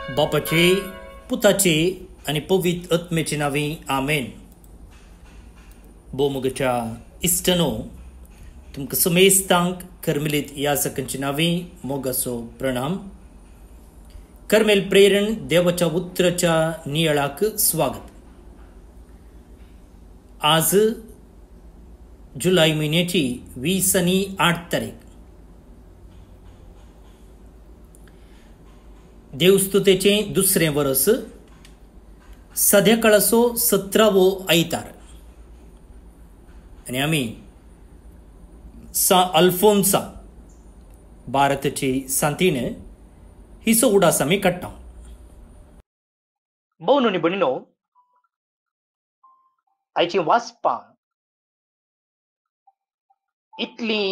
बापाचे पुताचे आणि पवित्र आत्म्याचे नावे आमेन. बोमुगच्या इष्टनो तुमकां समेस्तांक कर्मेलीत याजकांचे नावे मोगासो प्रणाम. कर्मेल प्रेरण देवाच्या उतराच्या नियाळाक स्वागत. आज जुलै महिन्याची 20 आणि 8 तारीख. देवस्तुतेचे दुसरे वर्स, सध्याकाळाचो 17वो आयतार. आणि आम्ही अल्फोन्सा भारताची सांतीन ही सो उडास आमी काडटा. भोव न्हू भणिनो, आयची वाचपां इतली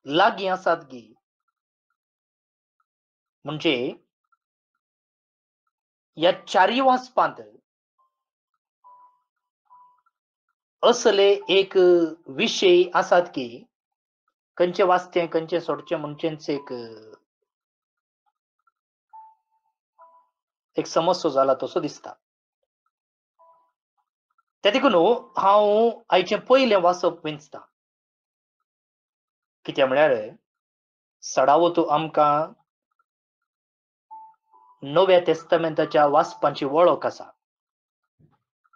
लागीं आसात गी, म्हणजे ह्या चारय वाचपांत असले एक विशय आसात की खंयचे वाचतें खंयचे सोडचें म्हणचेंच एक समस्या जाला तसो दिसता. त्या देखून हांव आयचें पयलें वाचप वेंचतां. कित्याक म्हळ्यार सडावतो आमकां नव्या तेस्तमेंताच्या वाचपांची वळख आसा.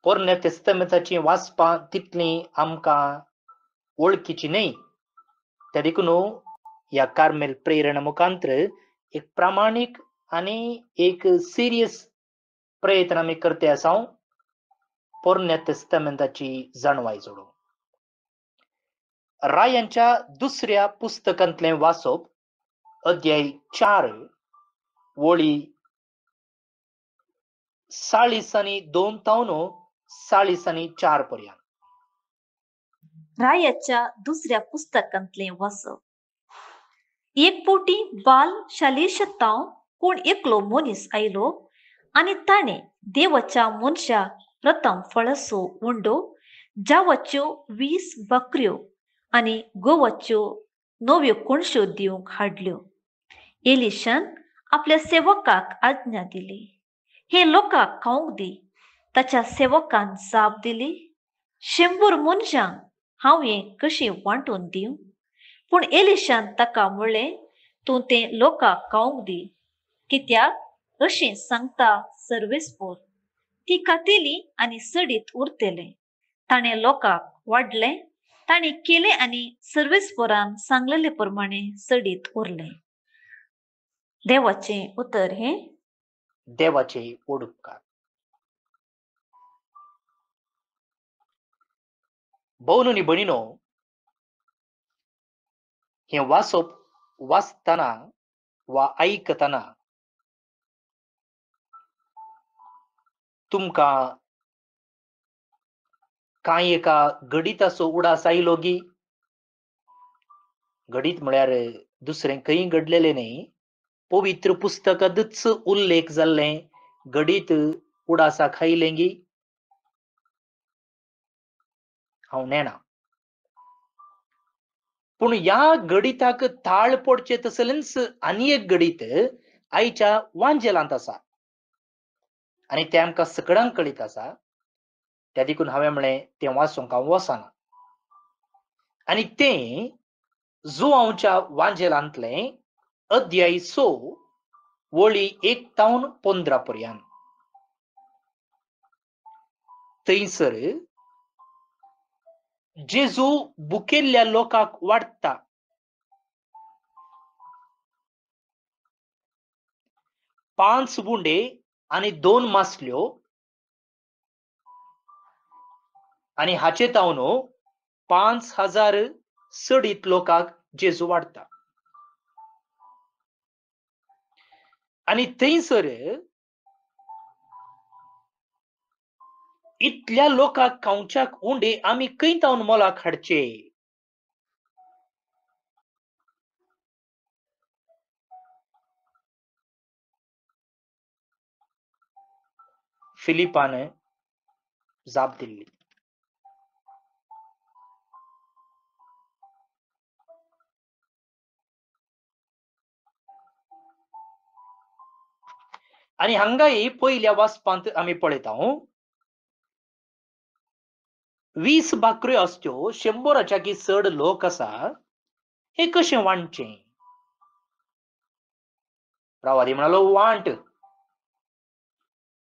पोरण्या तेस्तमेंताची वाचपां तितलीं आमकां वळखीची न्हय. त्या देखून ह्या कार्मेल प्रेरणा मुखांतर एक प्रामाणीक आनी एक सिरियस प्रयत्न आमी करते आसा पोरण्या तेस्तमेंताची जाणवाय जोडूंक. रायांच्या दुसऱ्या पुस्तकांतलें वाचप, अध्याय 4 वळी 40 आनी 2 तावन 40 आनी 4 पर्यंत. रायाच्या दुसऱ्या पुस्तकांतलें वाचप. एक पोटी बाल शालेशतांव कोण एकलो मनीस आयलो आनी ताणें देवाच्या मनशाक प्रथम फळासो उंडो जावाच्यो 20 बकऱ्यो आनी गोवाच्यो 9 कोणश्यो दिवंक हाडल्यो. एलिशान आपल्या सेवकाक आज्ञा दिली, हे लोकांक खावंक दी. ताच्या सेवकान जाप दिली, 100 मनशांक हांव हें कशें वांटून दिवं? पूण एलिशान ताका म्हणलें, तूं तें लोकांक खावंक दी. कित्याक अशें सांगता सर्वेस्पर, ती खातेली आनी सडीत उरतले. ताणें लोकांक वाडलें, ताणें केलें आनी सर्वेस्परान सांगलेले प्रमाणे सडीत उरलें. देवाचें उतर हें. देवाचे उपकार. भोव न्हू भणिनो, हें वाचप वाचतना वा आयकतना तुमकां कांय एका गणिताचो उडास आयलो गी. गणित म्हळ्यार दुसरें खंय घडलेलें न्हय, पवित्र पुस्तकांतच उल्लेख जाल्लें गणित उडासाक आयलें गी. हांव नेना, पूण ह्या गणिताक ताळ पडचे तसलेंच आनी एक गणित आयच्या वांजेलांत आसा आनी तें आमकां सकडांक कळीत आसा. त्या देखून हांवें म्हळें तें वाचूंक हांव वचना. आनी तें जुआंवच्या वांजेलांतलें अध्याय 6 वळी 1 तावन 15 पर्यंत. थंयसर जेजू भुकेल्ल्या लोकांक वाडटा. पांच बुंडे आनी 2 मासल्यो आनी हाचे तावन 5000 सडीत लोकांक जेजू वाडटा. आनी थंयसर इतल्या लोकांक खावच्याक उंडे आमी खंय तावन मोलाक हाडचे? फिलिपान जाप दिल्ली, आणि हांगाय पयल्या वाचपांत आमी पळयता 20 भाकऱ्यो आसच्यो 100च्या चड लोक आसा हे कशें वांटचें. रावादी म्हणालो वांट.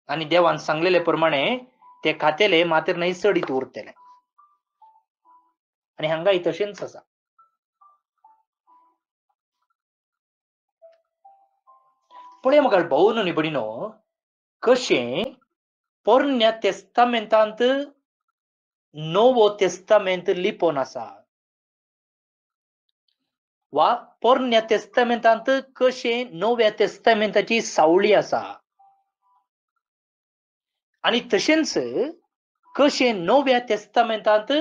आणि देवान सांगलेले प्रमाणे ते खातेले मात्र नाही सडीत उरतेले. आणि हांगाय तशेंच आसा. पळय म्हाका भाऊन आनी भयणीनो, कशें पोरन्या तेस्तामेंतांत नवो तेस्तामेंत लिपोवन आसा, वा पोरन्या तेस्तामेंतांत कशें नव्या तेस्तामेंताची सावळी आसा, आणि तशेंच कशें नव्या तेस्तामेंतांत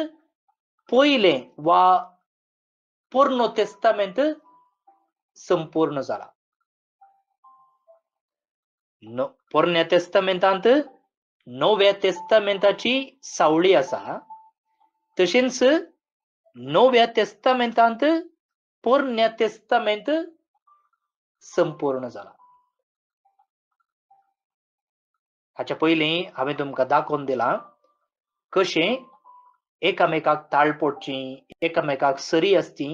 पयलें वा पोरनो तेस्तामेंत संपूर्ण जाला. पोरन्या तेस्तामेंतांत नव्या तेस्तामेंताची सावळी आसा, तशेंच नव्या तेस्तामेंतांत पोरन्या तेस्तामेंत संपूर्ण जाला. हाच्या पयलीं हांवें तुमकां दाखोवन दिलां कशें एकामेकाक ताळपोटचीं, एकामेकाक सरी आसची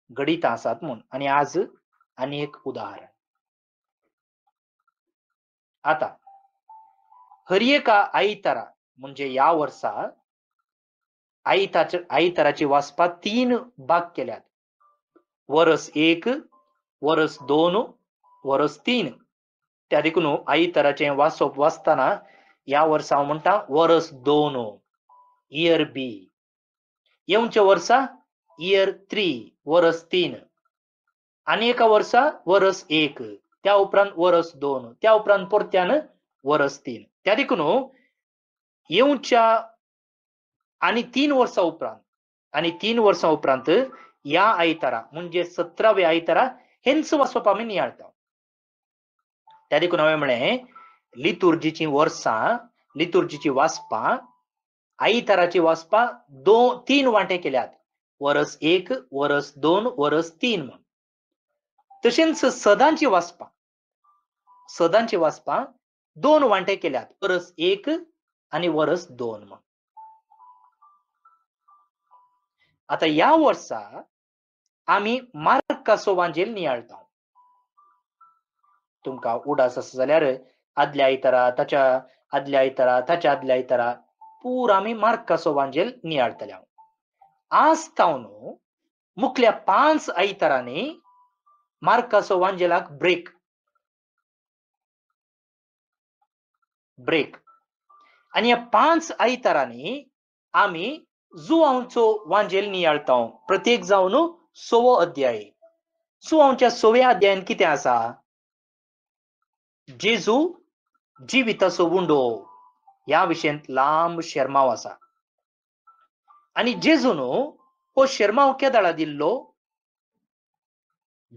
गडितां आसात म्हूण. आनी आज आनी एक उदाहरण. आता हर एका आयतारा म्हणजे या वर्सा आयताराची वाचपा 3 भाग केल्यात. वर्स 1, वर्स 2, वर्स 3. त्या देखून आयताराचें वाचप वाचताना या वर्सा हांव म्हणटा वर्स 2, इयर बी. येवच्या वर्सा इयर 3, वर्स 3. आनी एका वर्सा वर्स 1, त्या उपरांत वर्स 2, त्या उपरांत परत्यान वर्स 3. त्या देखून येवच्या आनी 3 वर्सां उपरांत आनी 3 वर्सां उपरांत या आयतारा म्हणजे 17व्या आयतारा हेंच वाचप आमी नियाळटा. त्या देखून हांवें म्हळें लितुर्जीची वर्सां, लितुर्जीची वाचपां, आयताराची वाचपां 3 वांटे केल्यात. वर्स 1, वर्स 2, वर्स 3 म्हूण. तशेंच सदांची वाचपां 2 वांटे केल्यात. वर्स 1 आनी वर्स 2 म्हूण. आता या वर्सा आमी मार्काचो वांजेल नियाळटा. तुमकां उडास आसा जाल्यार आदल्या आयतारा, ताच्या आदल्या आयतारा, ताच्या आदल्या आयतारा पूर आमी मार्काचो वांजेल नियाळटले. आज तावन मुखल्या 5 आयतारांनी मार्काचो वांजेलाक ब्रेक. आनी ह्या 5 आयतारांनी आमी जुवांवचो वांजेल नियाळटा. प्रत्येक जावन 6वो अध्याय. जुवांवच्या 6व्या अध्यायान कितें आसा? जेजू जिविताचो उंडो ह्या विशयांत लांब शेरमाव आसा. आनी जेजून हो शेरमाव केदाळा दिल्लो?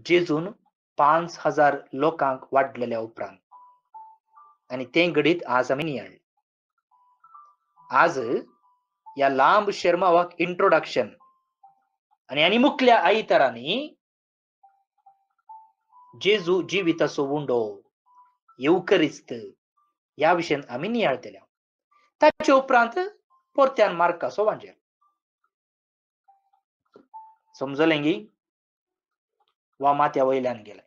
जेजून 5000 लोकांक वाडलेल्या उपरांत. आनी तें घडीत आज आमी नियाळ्ळें. आज ह्या लांब शेरमावाक इंट्रोडक्शन आनी मुखल्या आयतारांनी जेजू जिविताचो उंडो, येवकरिस्त ह्या विशयांत आमी नियाळटले. ताचे उपरांत परत्यान मार्काचो वांजेल. समजलें गी? वा माथ्या वयल्यान गेलें?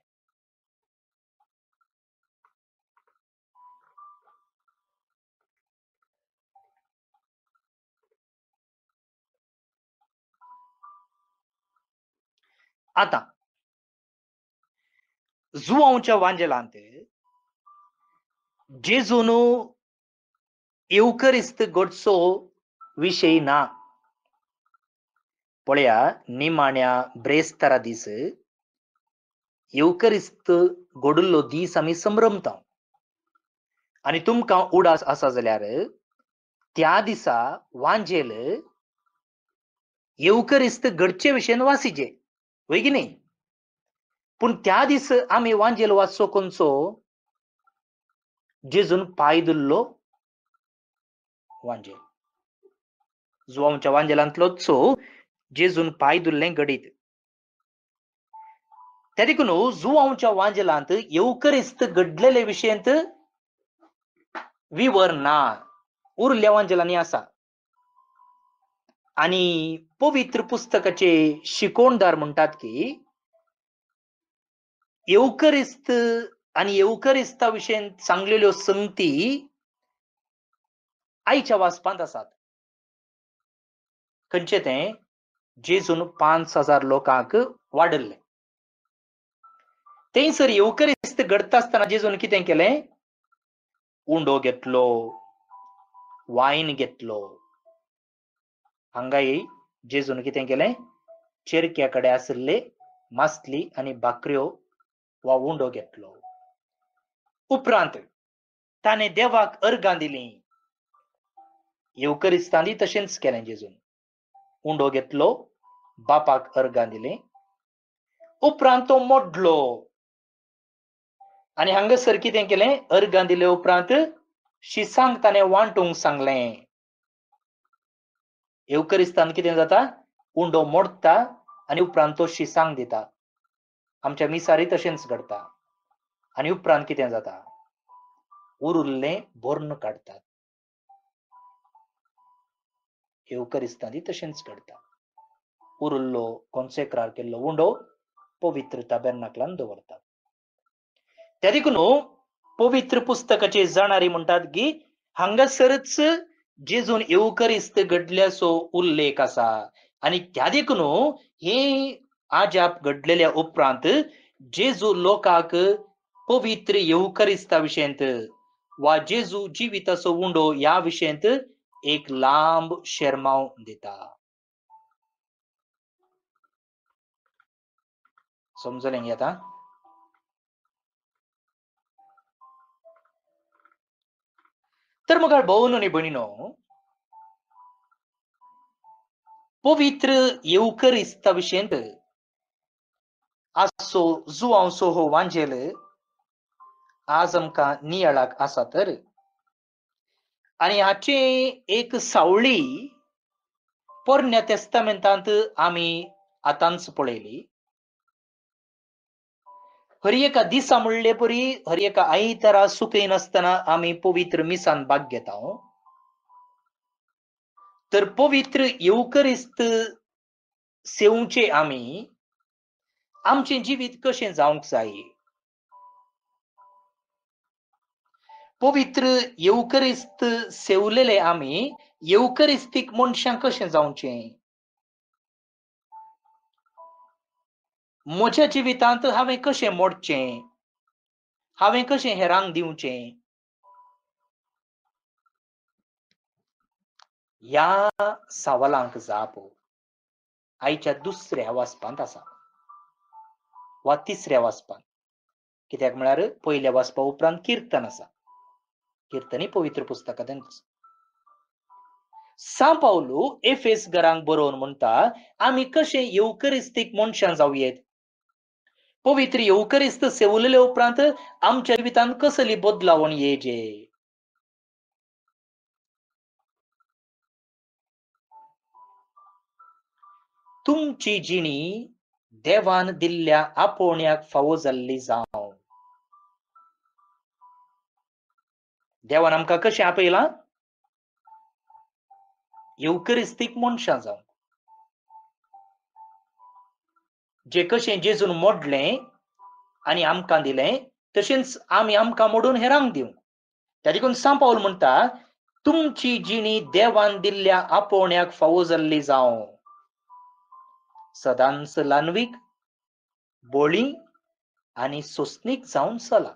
आता जुवांवच्या वांजेलांत जेजून येवकरिस्त घडचो विशय ना. पळया, निमाण्या ब्रेस्तारा दीस येवकरिस्त घडुल्लो दीस आमी संभ्रमता. आनी तुमकां उडास आसा जाल्यार त्या दिसा वांजेल येवकरिस्त घडचे विशयान वाचिचें, वय की न्ही? पूण त्या दीस आमी वांजेल वाचचो खंयचो? जेजून पांय धुल्लो वांजेल. जुवांवच्या वांजेलांतलोच जेजून पांय धुल्लें घडीत. त्या देखून जुवांवच्या वांजेलांत येवकरिस्त घडलेले विशयांत विवर ना उरल्या वांजलांनी आसा. आणि पवित्र पुस्तकाचे शिकवणदार म्हणतात की येवकरिस्त आणि येवकरिस्ता विशयी सांगलेल्यो संगती आईच्या वाचपांत आसात. खंयचे ते जेजून 5,000 लोकांक वाडल्ले. थंयसर येवकरिस्त घडता आसतना जेजून कितें केलें? उंडो घेतलो, वायन घेतलो. हांगाय जेजून कितें केलें? चेरक्या कडेन आशिल्ले मासली आनी भाकऱ्यो वा उंडो घेतलो. उपरांत ताणें देवाक अर्गां दिलीं. येवकरिस्तांनी तशेंच केलें जेजून. उंडो घेतलो, बापाक अर्गां दिलें. उपरांत तो मोडलो. आनी हांगासर कितें केलें? अर्गां दिले उपरांत शिसांक ताणें वांटूंक सांगलें. येवकरिस्तान कितें जाता? उंडो मोडटा आनी उपरांत तो शिसांक दिता. आमच्या मिसारी तशेंच घडटा. आनी उपरांत कितें जाता? उरिल्लें भरून काडटात. येवकरिस्तांनी तशेंच घडटा. उरिल्लो कॉन्सेक्रार केल्लो उंडो पवित्र ताबेर्नाकलान दवरतात. त्या देखून पवित्र पुस्तकाचे जाणारी म्हणटात की हांगासरच जेजून येवकरिस्त घडल्याचो उल्लेख आसा. आनी त्या देखून हे आजाप घडलेल्या उपरांत जेजू लोकांक पवित्र येवकरिस्ता विशयंत वा जेजू जिविताचो उंडो ह्या विशयंत एक लांब शेरमाव दिता. समजलें न्ही आतां? तर मग भाऊनो आनी भयणीनो, पवित्र येवकरिस्ता विशयंत आजचो जुवांवचो हो वांजेल आज आमकां नियाळाक आसा तर. आनी हाचे एक सावळी पोरण्या तेस्तामेंतांत आमी आतांच पळयली. हर एका दिसा म्हणले परी हर एका आयतारा सुखय नासतना आमी पवित्र मिसान भाग घेता. तर पवित्र येवकरिस्त सेवचे आमी आमचें जिवीत कशें जावंक जाय? पवित्र येवकरिस्त सेवलेले आमी येवकरिस्तीक मनशां कशें जावचें? म्हज्या जिवितांत हांवें कशें मोडचें? हांवें कशें हेरांक दिवचें? ह्या सवालांक जाप आयच्या दुसऱ्या वाचपांत आसा वा तिसऱ्या वाचपांत. कित्याक म्हळ्यार पयल्या वाचपा उपरांत किर्तन आसा. किर्तनी पवित्र पुस्तकांतच. सा पावलू एफेस घरांक बरोवन म्हणटा आमी कशें येवकरिस्तीक मनशां जावयेत. पवित्र येवकरिस्त सेवलेले उपरांत आमच्या जिवितांत कसली बदलावण येजे. तुमची जिणी देवान दिल्ल्या आपोवण्याक फावो जाल्ली जावं. देवान आमकां कशें आपयलां? येवकरिस्तीक मनशां जावं. जे कशें जेजून मोडलें आनी आमकां दिलें तशेंच आमी आमकां मोडून हेरांक दिवं. त्या देखून सा पावल म्हणटा तुमची जिणी देवान दिल्ल्या आपोवण्याक फावो जाल्ली जावं. सदांच लानवीक, बोळी आनी सोंसणीक जावन चला.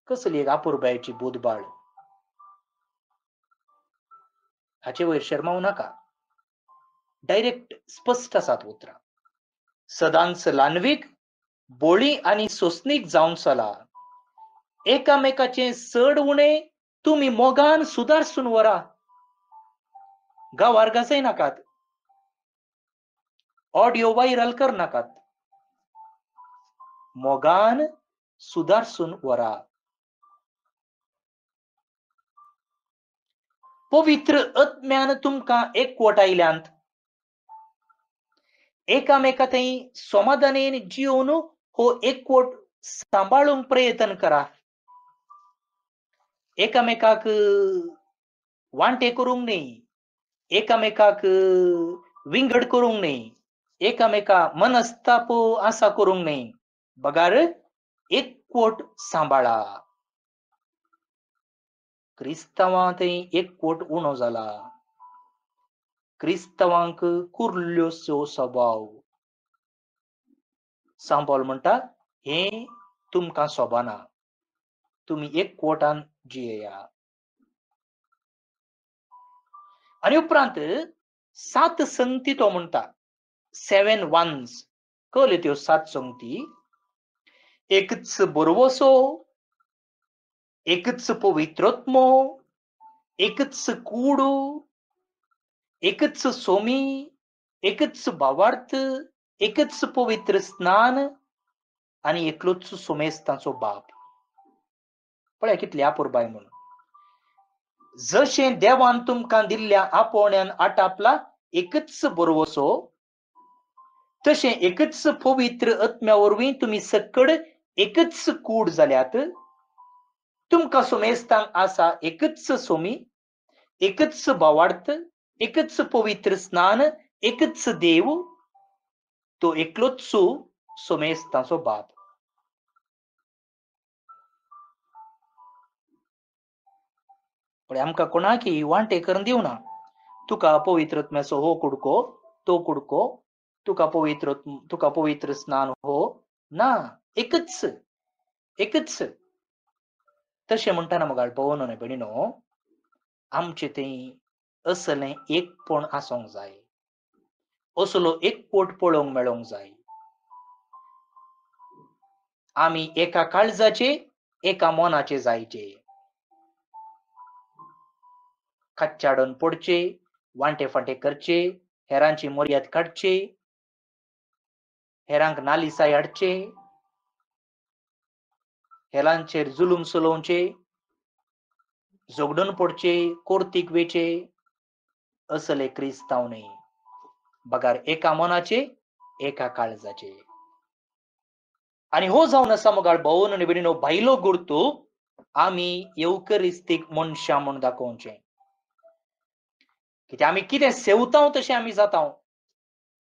कसली एक आपुरबायेची बुदबाळ. हाचे वयर शर्मावं नाका. डायरेक्ट स्पश्ट आसात उतरां. सदांच लानवीक, बोळी आनी सोंसणीक जावन चला. एकामेकाचें चड उणें तुमी मोगान सुदारसून व्हरा. गांवार गाजय नाकात. ऑडियो व्हायरल करनाकात. मोगान सुदारसून व्हरा. पवित्र आत्म्यान तुमकां एकवटायल्यांत एकामेका थंय समाधानेन जिवन हो एकवट सांबाळूंक प्रयत्न करा. एकामेकाक वांटे करूंक न्ही, एकामेकाक विंगड करूंक न्ही, एकामेका मनस्ताप आसा करूंक न्ही. बगार एकवट सांबाळा. क्रिस्तांवांतय एकवट उणो जाला. क्रिस्तांवांक कुर्ल्योसो स्वभाव. सांत पौल म्हणटा हे तुमकां सोबना. तुम्ही एकवटान जियेया. आणि उपरांत 7 संगती तो म्हणटा. 7 वन्स. कळले त्यो 7 संगती. एकच बरवसो, एकच पवित्रोत्मो, एकच कूडू, एकच सोमी, एकच भावार्थ, एकच पवित्र स्नान आणि एकलोच सोमेस्तांचो बाप. पळय कितली आपुरबाय म्हणून. जशें देवान तुमकां दिल्ल्या आपोवण्यान आटापला एकच बरवसो, तशें एकच पवित्र आत्म्या वरवीं तुमी सकड एकच कूड जाल्यात. तुमकां सोमेस्तांक आसा एकच सोमी, एकच भावार्थ, एकच पवित्र स्नान, एकच देव, तो एकलोच सोमेस्तांचो बाप. पण आमकां कोणाकी वांटे करून दिवना. तुका पवित्रत्म्याचो हो कुडको, तो कुडको, तुका पवित्र स्नान हो ना. एकच एकच. तशें म्हणटाना मोगाळ पळोवन न्हय भयणीनो, आमचें तें असलें एकपण आसोंक जाय. असलो एकवट पळोवंक मेळोंक जाय. आमी एका काळजाचे, एका मनाचे जायचे. कच्चाडून पडचे, वांटे फांटे करचे, हेरांची मर्याद काडचे, हेरांक नालिसाय हाडचे, हेरांचेर जुलूम चलोवचे, झगडून पडचे, कोर्तीक वेचे. असले क्रिस्तांव न्ही. बगार एका मनाचे, एका काळजाचे. आणि हो जावन आसा मोगाळ भोवन आनी भयणीनो भायलो गुर्तू आमी येवकरिस्तीक मनशां म्हूण दाखोवचें. कित्याक आमी कितें सेवतांव तशें आमी जातांव.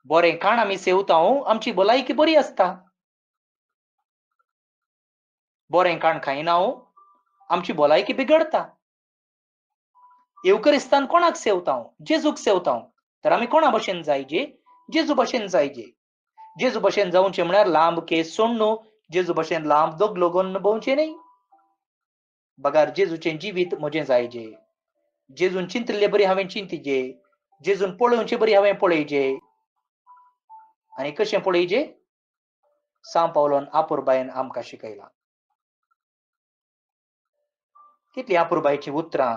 बरें खाण आमी सेवतांव, आमची भलायकी बरी आसता. बरें खाण खायनाव, आमची भलायकी बिगडटा. येवकरिस्तान कोणाक सेवतांव? जेजूक सेवतांव. तर आमी कोणा भशेन जायचे? जेजू भशेन जायचे. जेजू भशेन जावचें म्हळ्यार लांब केस सोडून न्हू, जेजू भशेन लांब दोग लोगोन भोंवचें न्ही. बगार जेजूचें जिवीत म्हजें जायचें. जेजून चिंतलें बरी हांवें चिंतिचें. जेजून पळोवचें बरी हांवें पळयचें. आनी कशें पळयचें? सांत पौलान आपुरबायेन आमकां शिकयलां. कितलीं आपुरबायेचीं उतरां,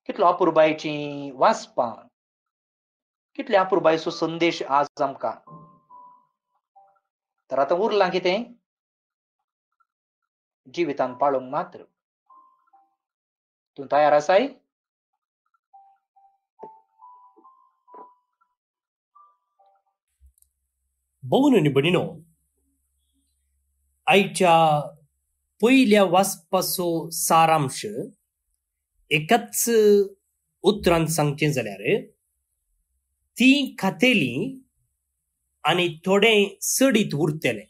कितलो आपुरबायेचीं वाचपां, कितले आपुरबायेचो संदेश आज आमकां. तर आतां उरलां कितें? जिवितान पाळूंक मात्र. तूं तयार आसाय? भोवन आनी भयणीनो, आयच्या पयल्या वाचपाचो सारांश एकाच उतरांत सांगचें जाल्यार तीं खातेलीं आनी थोडें सडीत उरतलें.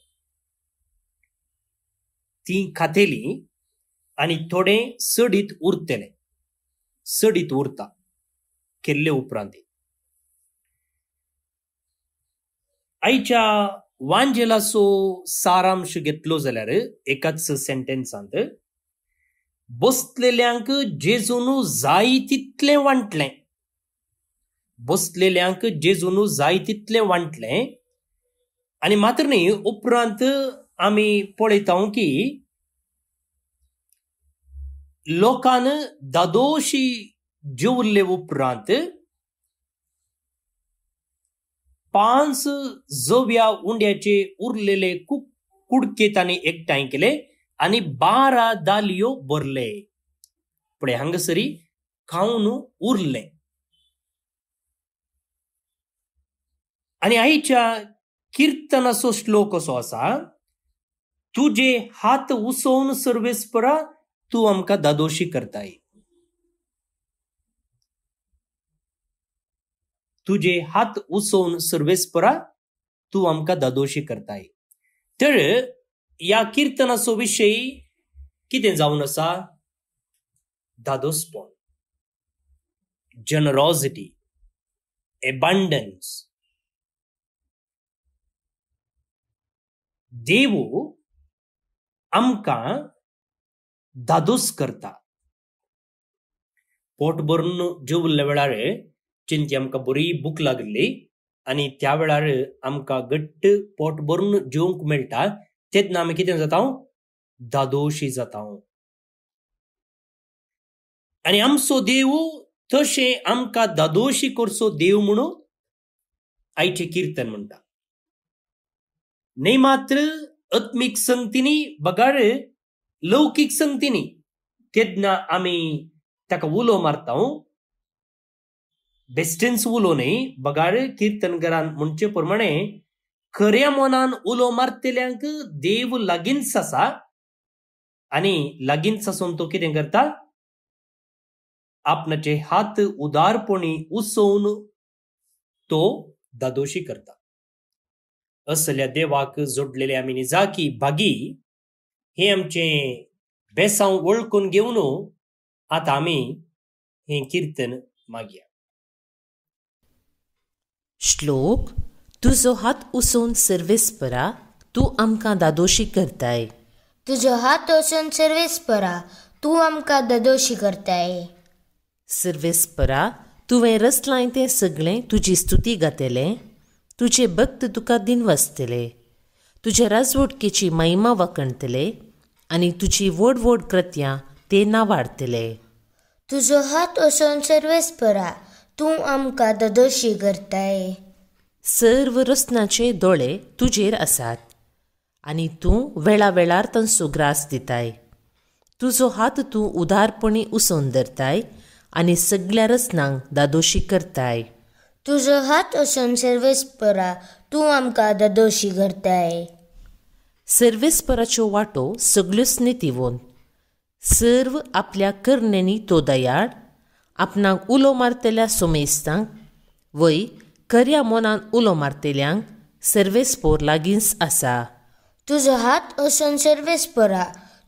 तीं खातेलीं आनी थोडें सडीत उरतलें. सडीत उरता केल्ले उपरांत. आयच्या वांजेलाचो सारांश घेतलो जाल्यार एकाच सेंटेन्सांत बसलेल्यांक जेजून जाय तितलें वांटलें. बसलेल्यांक जेजून जाय तितलें वांटलें. आनी मात्र न्ही, उपरांत आमी पळयतांव की लोकान दादोशी जेवल्ले उपरांत 5 जव्या उंड्याचे उरलेले कुडके तांणी एकठांय केले आनी 12 दालयो भरले. पळय हांगासरी खावन उरले. आनी आयच्या किर्तनाचो श्लोक असो आसा, तुजे हात उसोवन सर्वेस्परा तूं आमकां दादोशी करताय. तुजे हात उसोवन सर्वेस्परा तूं आमकां दादोशी करताय. तर ह्या किर्तनाचो विशय कितें जावन आसा? दादोसपण, जनरॉसिटी, एबंडन्स. देव आमकां दादोस करता. पोट भरून जेवल्ल्या वेळार चिंती आमकां बरी भूक लागली आनी त्या वेळार आमकां घट्ट पोट भरून जेवंक मेळटा, तेन्ना आमी कितें जाता? दादोशी जाता. आनी आमचो देव तशें आमकां दादोशी करचो देव म्हणून आयचें किर्तन म्हणटा. न्ही मात्र आत्मीक संगतीनी बगार लौकीक संगतीनी तेन्ना आमी ताका उलो मारता. बेस्टेन्स उलो न्ही, बगार किर्तनकारान म्हणचे प्रमाणे खऱ्या मनान उलो मारतल्यांक देव लागींच आसा आनी लागींच आसून तो कितें करता? आपणाचे हात उदारपणी उसोवन तो दादोशी करता. असल्या देवाक जोडलेले आमी निजाकी भागी हे आमचें बेसांव वळखून घेवन आतां आमी हें किर्तन मागया. श्लोक. तुजो हात उसोवन सर्वेस्परा तूं आमकां दादोशी करताय. तुजो हात उसोवन सर्वेस्परा तूं आमकां दादोशी करताय. सर्वेस्परा तुवें रचलां तें सगळें तुजी स्तुती गातलें. तुजे भक्त तुका दिनवासतले. तुज्या राजवटकेची महिमा वाखणतले आनी तुजी व्हड व्हड कृत्यां ते नावाडतले. तुजो हात उसोवन सर्वेस्परा तूं आमकां दादोशी करताय. सर्व रत्नाचे दोळे तुजेर आसात आनी तूं वेळा वेळार तांचो ग्रास दिताय. तुजो हात तूं उदारपणी उसोवन धरताय आनी सगळ्या रत्नांक दादोशी करताय. तुजो हात उसोवन सर्वेस्परा तूं आमकां दादोशी करताय. सर्वेस्पराच्यो वाटो सगळ्योच नितिवोन. सर्व आपल्या करण्यांनी तो दयाळ. आपणाक उलो मारतल्या सोमेस्तांक वय खऱ्या मनान उलो मारतल्यांक सर्वेस्पोर लागींच आसा. तुजो हात उसोवन सर्वेस्परा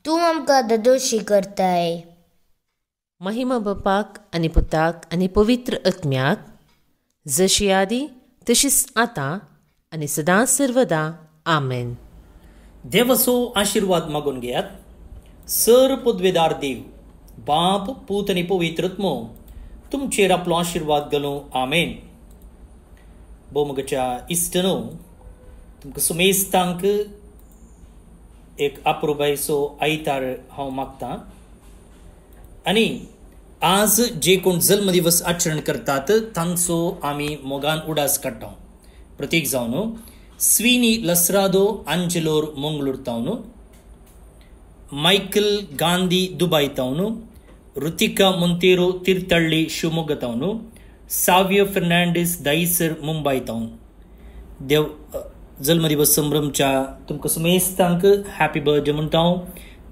तूं आमकां दादोशी करताय. महिमा बापाक आनी पुताक आनी पवित्र आत्म्याक, जशी आदी तशीच आतां आनी सदांच सर्वदा. आमेन. देवाचो आशिर्वाद मागून घेयात. सर पदवेदार देव, बाप, पूत आनी पवित्र आत्मो तुमचेर आपलो आशिर्वाद घालूं. आमेन. बोमगच्या इश्टनो, तुमकां सुमेस्तांक एक अप्रुबायचो आयतार हांव मागतां. आनी आज जे कोण जल्म दिवस आचरण करतात तांचो आमी मोगान उडास काडटा. प्रत्येक जावन स्विनी लसरादो आंजेलोर मंगळूर तावन, मायकल गांधी दुबय तावन, ऋतिका मोंतेरो तीर्थहಳ್ಳಿ शिवमोग्गा तावन, सावियो फर्नांडीस दाईसर मुंबय तावन. देव जल्मदिवस संभ्रमच्या तुमकां सुमेस्तांक हॅपी बर्थडे म्हणटा.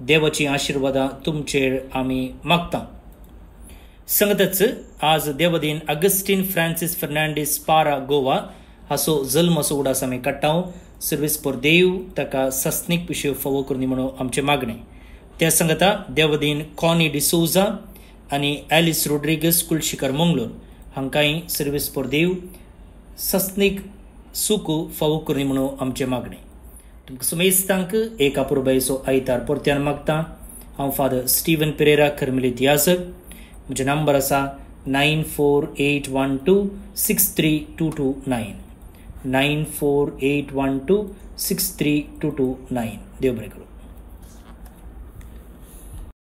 देवाची आशिर्वादां तुमचेर आमी मागता. सांगतच आज देवदीन अगस्टीन फ्रांसीस फर्नांडीस पारा गोवा हाचो जल्माचो उडास आमी काडटा. सर्वेस्पर देव ताका सस्नीक पिशव फावो करूं म्हणून आमचें मागणें. त्या सांगता देवदीन कॉनी डिसोजा आनी एलिस रोड्रिगस कुलशिकार मंगळूर हांकांय सर्वेस्पर देव सस्नीक सूख फावो करूं म्हणून आमचें मागणें. तुमकां सुमेस्तांक एक अपुरबायचो आयतार परत्यान मागता. हांव फादर स्टीवन पेरेरा कर्मेलीत याजक. म्हजे नंबर आसा 9481263229 9481263229. देव बरें करूं.